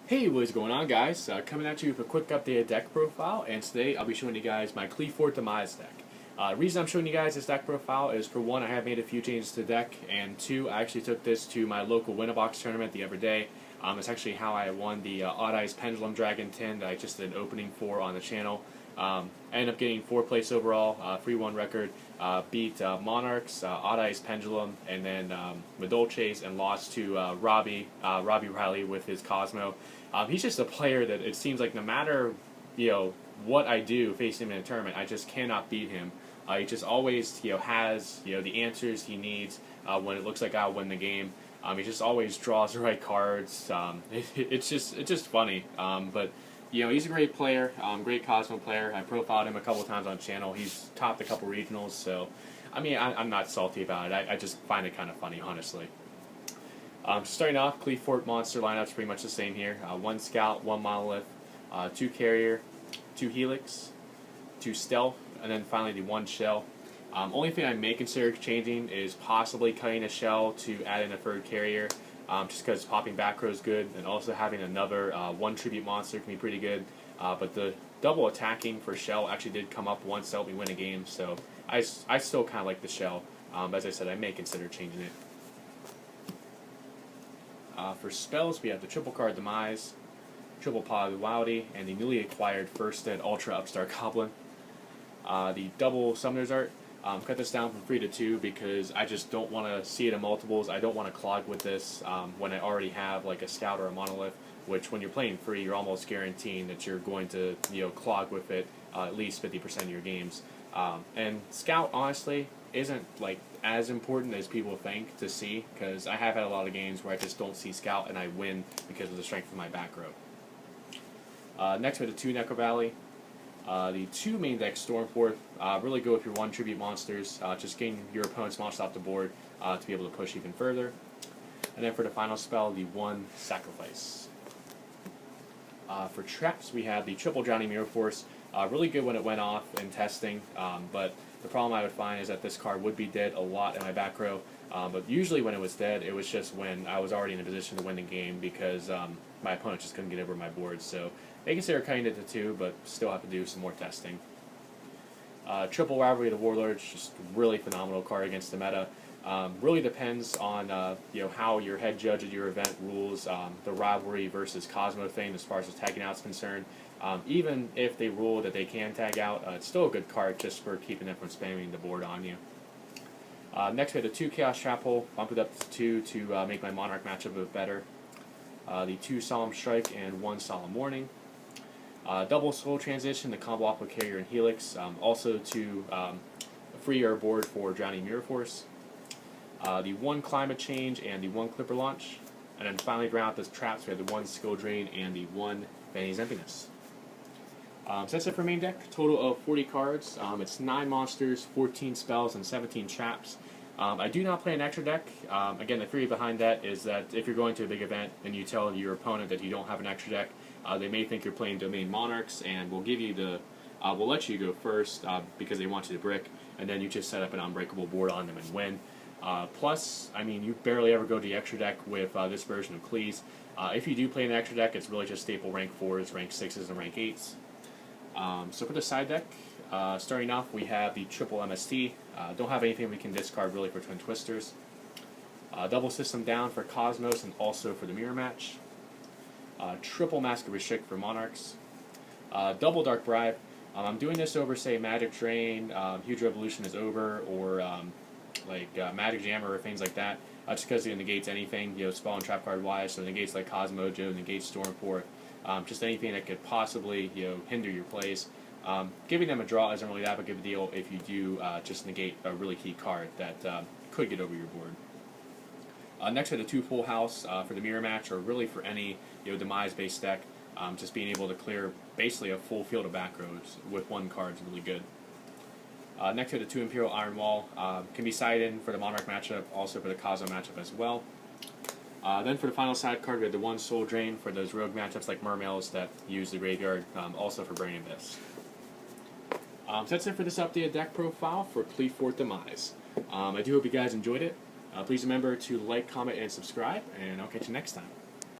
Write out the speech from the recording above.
Hey, what is going on, guys? Coming at you with a quick updated deck profile, and today I'll be showing you guys my Qliphort Demise deck. The reason I'm showing you guys this deck profile is, for one, I have made a few changes to the deck, and two, I actually took this to my local Win-A-Box tournament the other day. It's actually how I won the Odd Eyes Pendulum Dragon tin that I just did an opening for on the channel. I ended up getting 4th place overall, 3-1 record, beat Monarchs, Odd Eyes Pendulum, and then Medolces, and lost to Robbie Riley with his Cosmo. He's just a player that it seems like no matter what I do facing him in a tournament, I just cannot beat him. He just always has the answers he needs when it looks like I'll win the game. He just always draws the right cards. It's just funny. But he's a great player, great Cosmo player. I profiled him a couple times on the channel. He's topped a couple regionals, so I mean I'm not salty about it. I just find it kind of funny, honestly. Starting off, Qliphort monster lineup's pretty much the same here. 1 Scout, 1 Monolith, 2 Carrier, 2 Helix, 2 Stealth, and then finally the 1 Shell. Only thing I may consider changing is possibly cutting a Shell to add in a 3rd Carrier, just because popping back row is good, and also having another 1 Tribute monster can be pretty good. But the double attacking for Shell actually did come up once to help me win a game, so I still kind of like the Shell. As I said, I may consider changing it. For spells, we have the triple card Demise, triple Pod Duality, and the newly acquired First Ed Ultra Upstart Goblin. The double Summoner's Art, cut this down from 3 to 2 because I just don't want to see it in multiples. I don't want to clog with this when I already have like a Scout or a Monolith, which when you're playing free, you're almost guaranteeing that you're going to clog with it at least 50% of your games. And Scout, honestly, isn't like as important as people think to see, because I have had a lot of games where I just don't see Scout and I win because of the strength of my back row. Next we have the 2 Necro Valley. The 2 main deck Qliphort, really go with your 1 Tribute monsters, just getting your opponent's monsters off the board to be able to push even further. And then for the final spell, the 1 Sacrifice. For traps, we have the triple Drowning Mirror Force. Really good when it went off in testing, but the problem I would find is that this card would be dead a lot in my back row. But usually when it was dead, it was just when I was already in a position to win the game because my opponent just couldn't get over my board. So they consider cutting it to 2, but still have to do some more testing. Triple Rivalry of the Warlords, just really phenomenal card against the meta. Really depends on how your head judge at your event rules the Rivalry versus Cosmo thing as far as the tagging out is concerned. Even if they rule that they can tag out, it's still a good card just for keeping them from spamming the board on you. Next we have the 2 Chaos Trap Hole, bump it up to 2 to make my Monarch matchup a bit better. The 2 Solemn Strike and 1 Solemn Warning. Double Soul Transition, the combo off with Carrier and Helix, also to free our board for Drowning Mirror Force. The 1 Climate Change and the 1 Clipper Launch. And then finally, round out the traps, we have the 1 Skill Drain and the 1 Vanity's Emptiness. So that's it for main deck. Total of 40 cards. It's 9 monsters, 14 spells, and 17 traps. I do not play an extra deck. Again, the theory behind that is that if you're going to a big event and you tell your opponent that you don't have an extra deck, they may think you're playing Domain Monarchs and will give you the, will let you go first because they want you to brick, and then you just set up an unbreakable board on them and win. Plus, I mean, you barely ever go to the extra deck with this version of Qliphort. If you do play an extra deck, it's really just staple rank 4s, rank 6s, and rank 8s. So for the side deck, starting off, we have the triple MST. Don't have anything we can discard really for Twin Twisters. Double System Down for Cosmos and also for the Mirror Match. Triple Mask of Restrict for Monarchs. Double Dark Bribe. I'm doing this over, say, Magic Drain, Huge Revolution is over, or Magic Jammer or things like that. Just because it negates anything, spell and trap card wise, so it negates like Cosmo Joe, negates Qliphort. Just anything that could possibly hinder your plays. Giving them a draw isn't really that big of a deal if you do just negate a really key card that could get over your board. Next we have the 2 Full House for the Mirror Match, or really for any Demise based deck. Just being able to clear basically a full field of back rows with 1 card is really good. Next we have the 2 Imperial Iron Wall. Can be sided in for the Monarch matchup, also for the Cosmo matchup as well. Then for the final side card, we have the 1 Soul Drain for those rogue matchups like Mermails that use the graveyard, also for Brain Abyss. So that's it for this updated deck profile for Qliphort Demise. I do hope you guys enjoyed it. Please remember to like, comment, and subscribe, and I'll catch you next time.